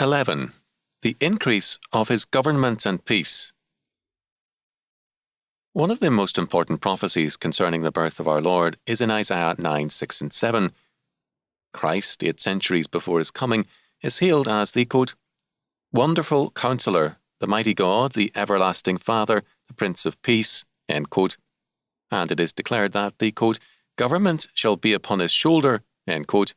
11. The increase of his government and peace. One of the most important prophecies concerning the birth of our Lord is in Isaiah 9, 6 and 7. Christ, 8 centuries before his coming, is hailed as the, quote, Wonderful Counselor, the Mighty God, the Everlasting Father, the Prince of Peace, end quote. And it is declared that the, quote, government shall be upon his shoulder, end quote.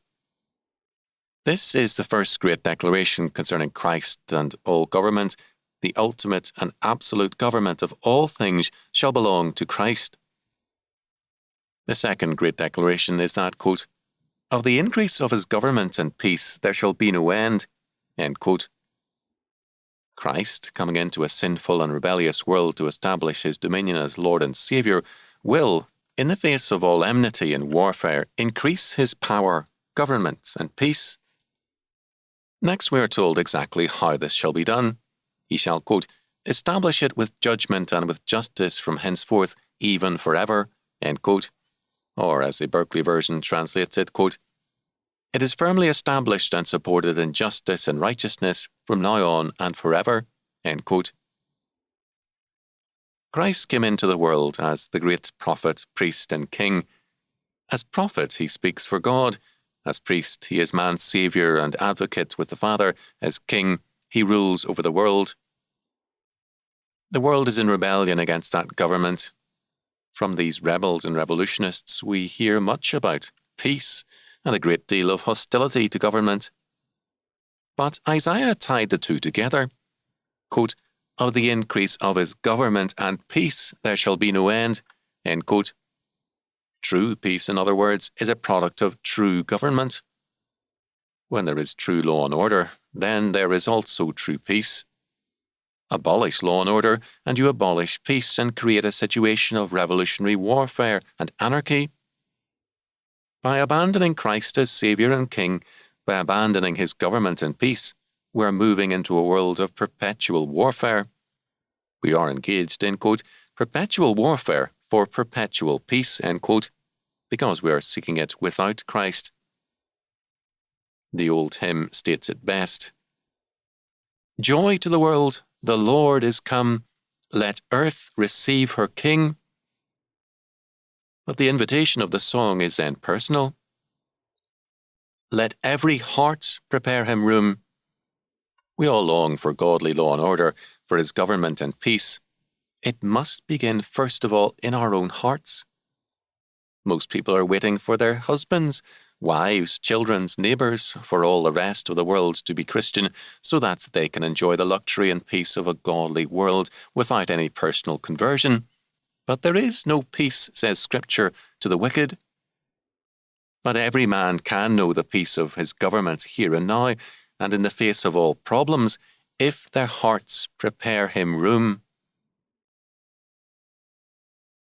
This is the first great declaration concerning Christ and all government. The ultimate and absolute government of all things shall belong to Christ. The second great declaration is that, quote, of the increase of his government and peace there shall be no end, end quote. Christ, coming into a sinful and rebellious world to establish his dominion as Lord and Saviour, will, in the face of all enmity and warfare, increase his power, government, and peace. Next we are told exactly how this shall be done. He shall, quote, establish it with judgment and with justice from henceforth, even forever, end quote. Or, as the Berkeley version translates it, quote, it is firmly established and supported in justice and righteousness from now on and forever, end quote. Christ came into the world as the great prophet, priest, and king. As prophet, he speaks for God. As priest, he is man's saviour and advocate with the Father. As king, he rules over the world. The world is in rebellion against that government. From these rebels and revolutionists, we hear much about peace and a great deal of hostility to government. But Isaiah tied the two together. Quote, of the increase of his government and peace there shall be no end, end quote. True peace, in other words, is a product of true government. When there is true law and order, then there is also true peace. Abolish law and order, and you abolish peace and create a situation of revolutionary warfare and anarchy. By abandoning Christ as Saviour and King, by abandoning his government and peace, we are moving into a world of perpetual warfare. We are engaged in, quote, perpetual warfare for perpetual peace, end quote, because we are seeking it without Christ. The old hymn states it best. Joy to the world, the Lord is come, let earth receive her King. But the invitation of the song is then personal. Let every heart prepare him room. We all long for godly law and order, for his government and peace. It must begin first of all in our own hearts. Most people are waiting for their husbands, wives, children, neighbours, for all the rest of the world to be Christian, so that they can enjoy the luxury and peace of a godly world without any personal conversion. But there is no peace, says Scripture, to the wicked. But every man can know the peace of his government here and now, and in the face of all problems, if their hearts prepare him room.